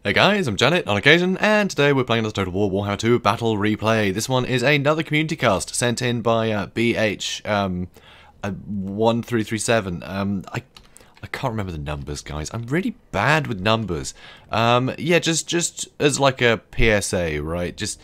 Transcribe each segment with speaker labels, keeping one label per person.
Speaker 1: Hey guys, I'm Janet on occasion, and today we're playing the Total War Warhammer II Battle Replay. This one is another community cast sent in by bh5397. I can't remember the numbers, guys. I'm really bad with numbers. Yeah, just as like a PSA, right? Just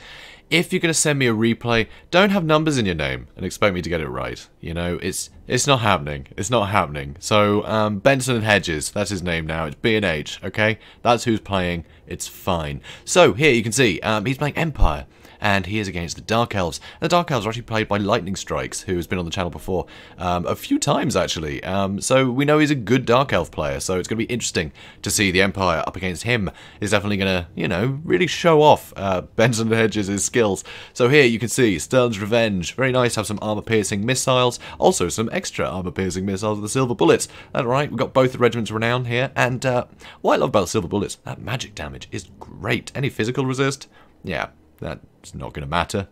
Speaker 1: if you're gonna send me a replay, don't have numbers in your name and expect me to get it right. You know, it's not happening. It's not happening. So Benson and Hedges, that's his name now. It's B&H, okay? That's who's playing. It's fine. So here you can see he's playing Empire, and he is against the Dark Elves. And the Dark Elves are actually played by Lightning Strikes, who has been on the channel before a few times, actually. So we know he's a good Dark Elf player, so it's going to be interesting to see the Empire up against him. Is definitely going to, you know, really show off Benson and Hedges' skills. So here you can see Stern's Revenge. Very nice to have some armor-piercing missiles. Also some extra armor-piercing missiles with the Silver Bullets. That's right, we've got both the Regiments Renown here. And what I love about the Silver Bullets, that magic damage is great. Any physical resist? Yeah. That's not going to matter.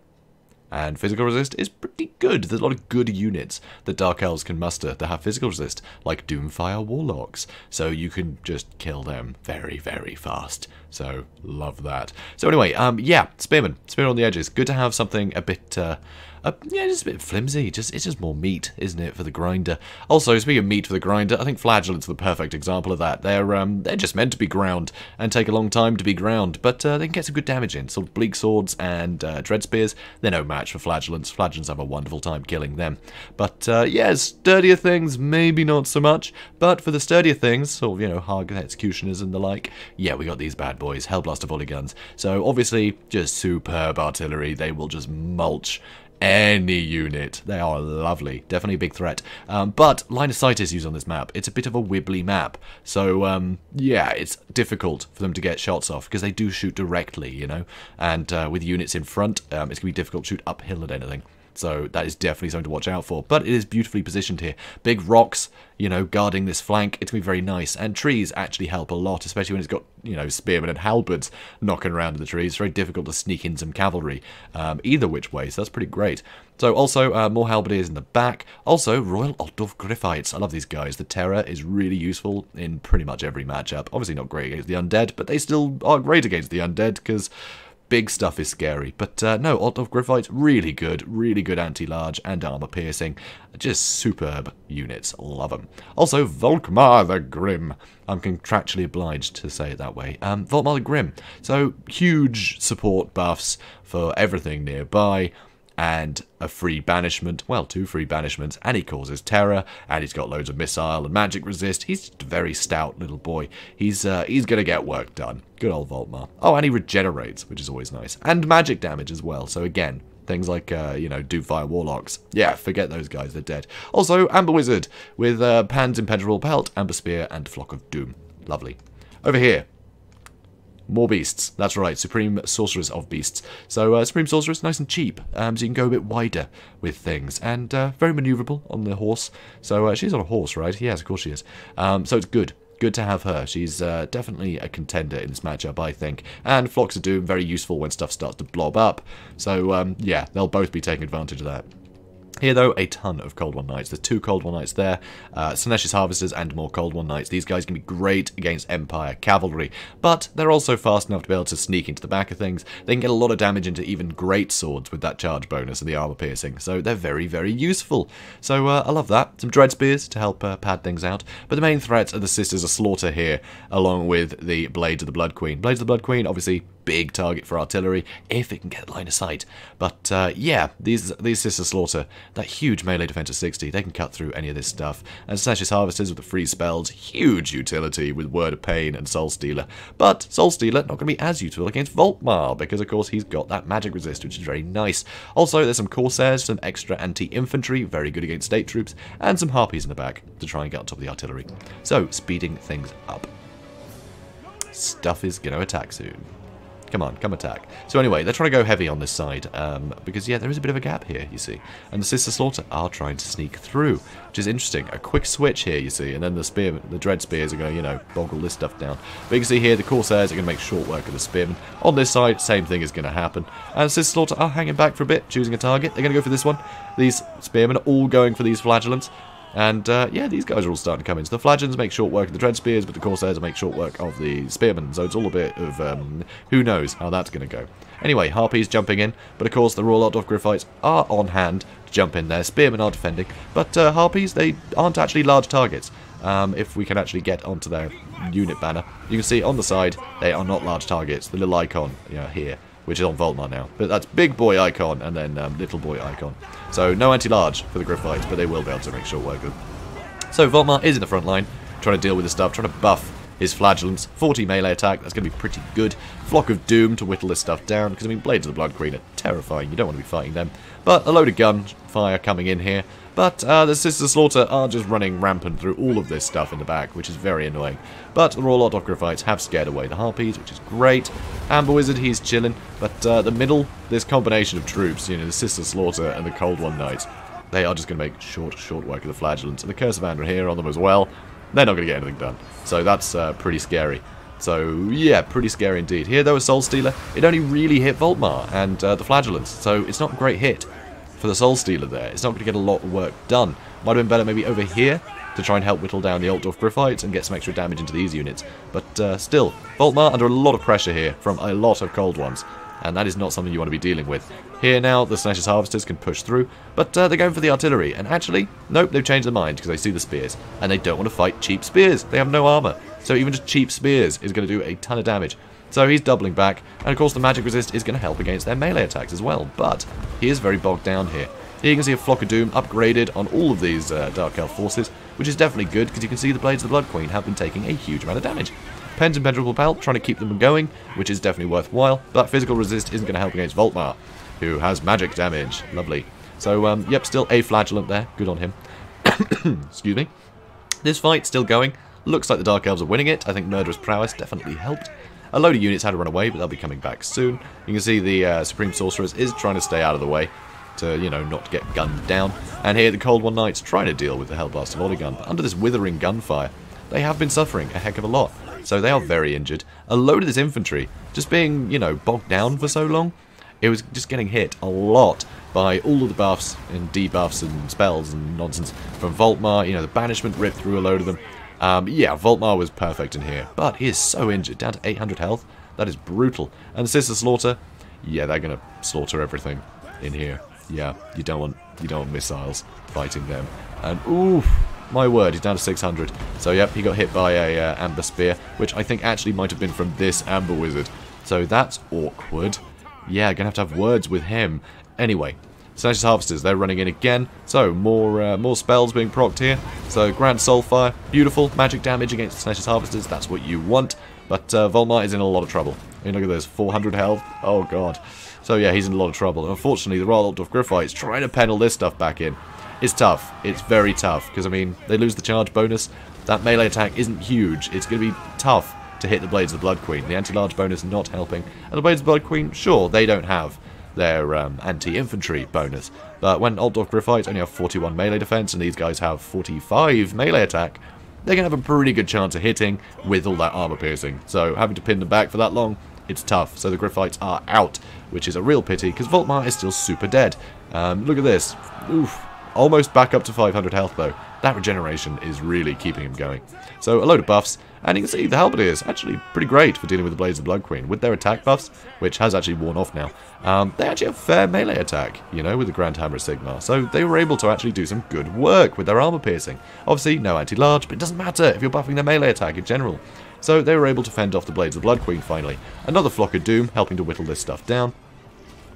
Speaker 1: And physical resist is pretty good. There's a lot of good units that Dark Elves can muster that have physical resist, like Doomfire Warlocks. So you can just kill them very, very fast. So, love that. So anyway, yeah, Spearman. Spearman on the edges. Good to have something a bit, yeah, just a bit flimsy. It's just more meat, isn't it, for the grinder? Also, speaking of meat for the grinder, I think Flagellants are the perfect example of that. They're just meant to be ground and take a long time to be ground, but they can get some good damage in. Sort of Bleak Swords and Dread Spears, they're no match for Flagellants. Flagellants have a wonderful time killing them. But yeah, sturdier things, maybe not so much. But for the sturdier things, sort of, you know, hard executioners and the like, yeah, we got these bad boys, Hellblaster volley guns. So obviously, just superb artillery. They will just mulch any unit. They are lovely. Definitely a big threat. But line of sight is used on this map. It's a bit of a wibbly map. So, yeah, it's difficult for them to get shots off because they do shoot directly, you know. And with units in front, it's going to be difficult to shoot uphill at anything. So that is definitely something to watch out for. But it is beautifully positioned here. Big rocks, you know, guarding this flank. It's going to be very nice. And trees actually help a lot, especially when it's got, you know, spearmen and halberds knocking around in the trees. It's very difficult to sneak in some cavalry either which way, so that's pretty great. So also, more halberdiers in the back. Also, Royal Altdorf Griffites. I love these guys. The Terror is really useful in pretty much every matchup. Obviously not great against the undead, but they still are great against the undead because big stuff is scary. But no, Altdorf Griffites, really good anti-large and armor-piercing. Just superb units. Love them. Also, Volkmar the Grim. I'm contractually obliged to say it that way. Volkmar the Grim. So, huge support buffs for everything nearby. And a free banishment, well, 2 free banishments, and he causes terror, and he's got loads of missile and magic resist. He's just a very stout little boy. He's gonna get work done. Good old Volkmar. Oh, and he regenerates, which is always nice. And magic damage as well, so again, things like, you know, Doomfire Warlocks. Yeah, forget those guys, they're dead. Also, Amber Wizard, with Pan's Impenetrable Pelt, Amber Spear, and Flock of Doom. Lovely. Over here, more beasts. That's right, Supreme Sorceress of Beasts. So, Supreme Sorceress, nice and cheap, so you can go a bit wider with things, and very maneuverable on the horse. So, she's on a horse, right? Yes, of course she is. So it's good. Good to have her. She's definitely a contender in this matchup, I think. And Flocks of Doom, very useful when stuff starts to blob up. So, yeah, they'll both be taking advantage of that. Here, though, a ton of Cold One Knights. There's 2 Cold One Knights there. Sinesh's Harvesters and more Cold One Knights. These guys can be great against Empire Cavalry, but they're also fast enough to be able to sneak into the back of things. They can get a lot of damage into even great swords with that charge bonus and the armor piercing, so they're very, very useful. So I love that. Some Dread Spears to help pad things out, but the main threats are the Sisters of Slaughter here, along with the Blades of the Blood Queen. Blades of the Blood Queen, obviously, big target for artillery if it can get line of sight. But yeah, these Sister Slaughter, that huge melee defense of 60, they can cut through any of this stuff. And Sinesh's Harvesters with the free spells, huge utility with Word of Pain and Soul Stealer. But Soul Stealer not going to be as useful against Volkmar because of course he's got that magic resist, which is very nice. Also, there's some Corsairs, some extra anti-infantry, very good against state troops, and some Harpies in the back to try and get on top of the artillery. So, speeding things up. Stuff is going to attack soon. Come on, come attack. So anyway, they're trying to go heavy on this side, because, yeah, there is a bit of a gap here, you see. And the Sister Slaughter are trying to sneak through, which is interesting. A quick switch here, you see, and then the Dread Spears are going to, you know, boggle this stuff down. But you can see here, the Corsairs are going to make short work of the Spearmen. On this side, same thing is going to happen. And Sister Slaughter are hanging back for a bit, choosing a target. They're going to go for this one. These Spearmen are all going for these Flagellants. And, yeah, these guys are all starting to come in. So the Flagons make short work of the Dread Spears, but the Corsairs make short work of the Spearmen. So it's all a bit of, who knows how that's going to go. Anyway, Harpies jumping in, but of course the Royal Altdorf Gryphites are on hand to jump in there. Spearmen are defending, but Harpies, they aren't actually large targets. If we can actually get onto their unit banner, you can see on the side, they are not large targets. The little icon, you know, here, which is on Voltmar now. But that's big boy icon and then little boy icon. So no anti-large for the Gryphites, but they will be able to make short work of them. So Voltmar is in the front line, trying to deal with this stuff, trying to buff his flagellants. 40 melee attack, that's going to be pretty good. Flock of Doom to whittle this stuff down, because I mean, Blades of the Blood Queen are terrifying, you don't want to be fighting them. But a load of gunfire coming in here. But the Sisters of Slaughter are just running rampant through all of this stuff in the back, which is very annoying. But the Royal Altdorf Gryphites have scared away the Harpies, which is great. Amber Wizard, he's chilling. But the middle, this combination of troops, you know, the Sisters of Slaughter and the Cold One Knights, they are just going to make short work of the Flagellants. And the Curse of Andra here on them as well. They're not going to get anything done. So that's pretty scary. So, yeah, pretty scary indeed. Here, though, a Soul Stealer, it only really hit Voltmar and the Flagellants. So it's not a great hit for the Soul Stealer there. It's not going to get a lot of work done. Might have been better maybe over here to try and help whittle down the Altdorf Gryphites and get some extra damage into these units. But still, Voltmar under a lot of pressure here from a lot of cold ones. And that is not something you want to be dealing with. Here now, the Snatcher's Harvesters can push through, but they're going for the artillery. And actually, nope, they've changed their mind because they see the spears. And they don't want to fight cheap spears. They have no armor. So even just cheap spears is going to do a ton of damage. So he's doubling back. And of course, the magic resist is going to help against their melee attacks as well. But he is very bogged down here. Here you can see a Flock of Doom upgraded on all of these Dark Elf forces, which is definitely good because you can see the Blades of the Blood Queen have been taking a huge amount of damage. Pens and Impenetrable Pelt trying to keep them going, which is definitely worthwhile, but physical resist isn't going to help against Voltmar, who has magic damage. Lovely. So, yep, still a Flagellant there. Good on him. Excuse me. This fight still going. Looks like the Dark Elves are winning it. I think Murderous Prowess definitely helped. A load of units had to run away, but they'll be coming back soon. You can see the Supreme Sorceress is trying to stay out of the way to, you know, not get gunned down. And here the Cold One Knights trying to deal with the Hellblast of Gun, but under this withering gunfire, they have been suffering a heck of a lot. So they are very injured. A load of this infantry just being, you know, bogged down for so long. It was just getting hit a lot by all of the buffs and debuffs and spells and nonsense from Voltmar. You know, the banishment ripped through a load of them. Yeah, Voltmar was perfect in here, but he is so injured, down to 800 health. That is brutal. And the Sister Slaughter, yeah, they're gonna slaughter everything in here. Yeah, you don't want missiles fighting them. And oof. My word, he's down to 600. So, yep, he got hit by a Amber Spear, which I think actually might have been from this Amber Wizard. So that's awkward. Yeah, gonna have words with him. Anyway, Snatcher's Harvesters, they're running in again. So, more spells being procced here. So, Grand Soulfire, beautiful. Magic damage against the Snatcher's Harvesters, that's what you want. But Voltmar is in a lot of trouble. I mean, look at this, 400 health. Oh, God. So, yeah, he's in a lot of trouble. And unfortunately, the Royal Altdorf Gryphites trying to pen all this stuff back in. It's tough. It's very tough, because, I mean, they lose the charge bonus. That melee attack isn't huge. It's going to be tough to hit the Blades of the Blood Queen. The anti-large bonus not helping. And the Blades of the Blood Queen, sure, they don't have their anti-infantry bonus. But when Altdorf Gryphites only have 41 melee defense, and these guys have 45 melee attack, they're going to have a pretty good chance of hitting with all that armor piercing. So, having to pin them back for that long, it's tough. So the Gryphites are out, which is a real pity, because Voltmar is still super dead. Look at this. Oof. Almost back up to 500 health, though. That regeneration is really keeping him going. So, a load of buffs, and you can see the Halberdiers actually pretty great for dealing with the Blades of the Blood Queen. With their attack buffs, which has actually worn off now, they actually have fair melee attack, you know, with the Grand Hammer of Sigmar. So, they were able to actually do some good work with their armor piercing. Obviously, no anti-large, but it doesn't matter if you're buffing their melee attack in general. So, they were able to fend off the Blades of the Blood Queen, finally. Another Flock of Doom, helping to whittle this stuff down.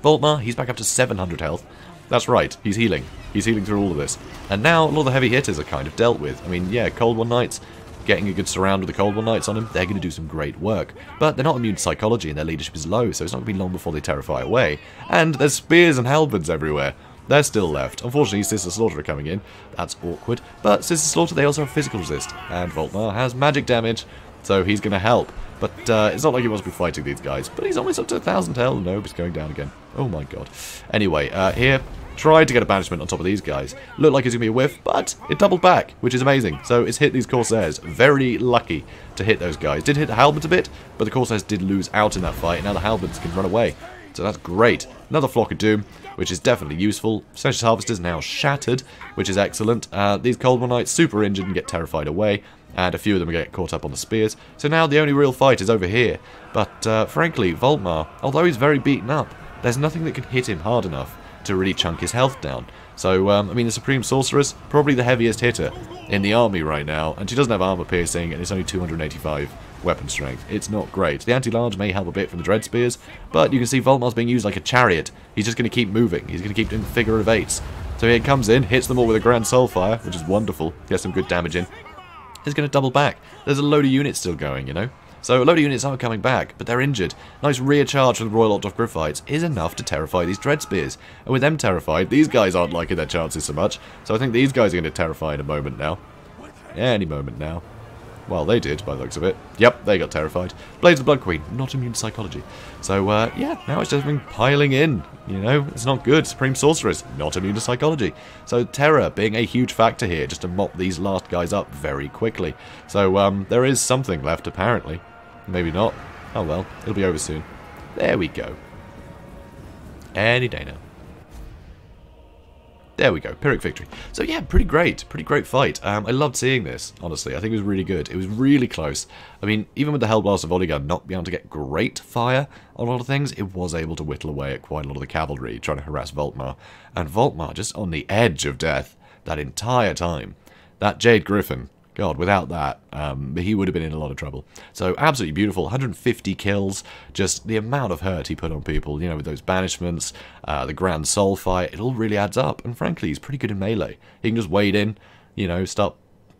Speaker 1: Voltmar, he's back up to 700 health. That's right, he's healing. He's healing through all of this. And now, a lot of the heavy hitters are kind of dealt with. I mean, yeah, Cold One Knights, getting a good surround with the Cold One Knights on him, they're going to do some great work. But they're not immune to psychology and their leadership is low, so it's not going to be long before they terrify away. And there's spears and halberds everywhere. They're still left. Unfortunately, Sister Slaughter are coming in. That's awkward. But Sister Slaughter, they also have physical resist. And Voltmar has magic damage, so he's going to help. But it's not like he wants to be fighting these guys. But he's almost up to 1,000 health. No, he's going down again. Oh my god. Anyway, here, tried to get a banishment on top of these guys. Looked like it's going to be a whiff, but it doubled back, which is amazing. So it's hit these Corsairs. Very lucky to hit those guys. Did hit the Halberds a bit, but the Corsairs did lose out in that fight, and now the Halberds can run away. So that's great. Another Flock of Doom, which is definitely useful. Sensuous Harvester's now shattered, which is excellent. These Cold War Knights super injured and get terrified away, and a few of them get caught up on the spears. So now the only real fight is over here. But frankly, Volkmar, although he's very beaten up, there's nothing that can hit him hard enough to really chunk his health down. So, I mean, the Supreme Sorceress, probably the heaviest hitter in the army right now, and she doesn't have armor piercing, and it's only 285 weapon strength. It's not great. The anti-large may help a bit from the Dread Spears, but you can see Volkmar's being used like a chariot. He's just going to keep moving. He's going to keep doing the figure of eights. So he comes in, hits them all with a Grand Soulfire, which is wonderful. Gets some good damage in. He's going to double back. There's a load of units still going, you know? So a load of units are coming back, but they're injured. Nice rear charge from the Royal Ottof Griffites is enough to terrify these Dread Spears. And with them terrified, these guys aren't liking their chances so much. So I think these guys are going to terrify in a moment now. Any moment now. Well, they did, by the looks of it. Yep, they got terrified. Blades of the Blood Queen, not immune to psychology. So, yeah, now it's just been piling in. You know, it's not good. Supreme Sorceress, not immune to psychology. So, terror being a huge factor here, just to mop these last guys up very quickly. So, there is something left, apparently. Maybe not. Oh well, it'll be over soon. There we go. Any day now. There we go, Pyrrhic victory. So yeah, pretty great fight. I loved seeing this, honestly. I think it was really good. It was really close. I mean, even with the Hellblaster volley gun not being able to get great fire on a lot of things, it was able to whittle away at quite a lot of the cavalry trying to harass Volkmar. And Volkmar just on the edge of death that entire time. That Jade Griffin, God, without that, he would have been in a lot of trouble. So, absolutely beautiful. 150 kills. Just the amount of hurt he put on people, you know, with those banishments, the Grand Soul fight, it all really adds up. And frankly, he's pretty good in melee. He can just wade in, you know, start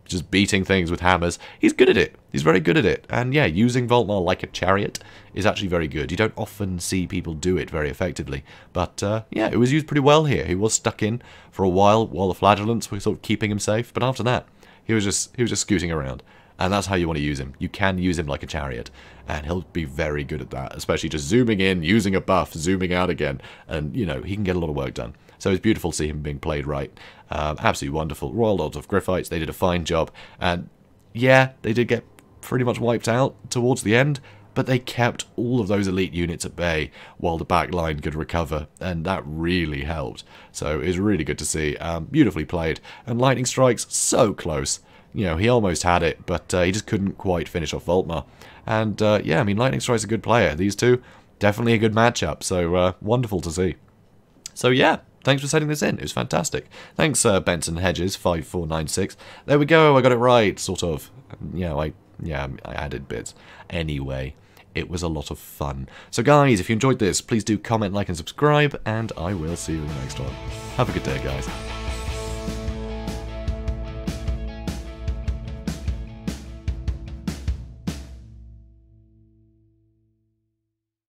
Speaker 1: just beating things with hammers. He's good at it. He's very good at it. And yeah, using Volkmar like a chariot is actually very good. You don't often see people do it very effectively. But yeah, it was used pretty well here. He was stuck in for a while the flagellants were sort of keeping him safe. But after that, he was just scooting around, and that's how you want to use him. You can use him like a chariot, and he'll be very good at that, especially just zooming in, using a buff, zooming out again, and, you know, he can get a lot of work done. So it's beautiful to see him being played right. Absolutely wonderful. Royal Ottof Griffites, they did a fine job, and yeah, they did get pretty much wiped out towards the end, but they kept all of those elite units at bay while the back line could recover, and that really helped. So it was really good to see. Beautifully played, and Lightning Strikes so close. You know, he almost had it, but he just couldn't quite finish off Volkmar. And yeah, I mean, Lightning Strike's a good player. These two, definitely a good matchup, so wonderful to see. So yeah, thanks for setting this in. It was fantastic. Thanks, Benson Hedges 5496. There we go. I got it right, sort of. You know, I added bits. Anyway, it was a lot of fun. So guys, if you enjoyed this, please do comment, like, and subscribe, and I will see you in the next one. Have a good day, guys.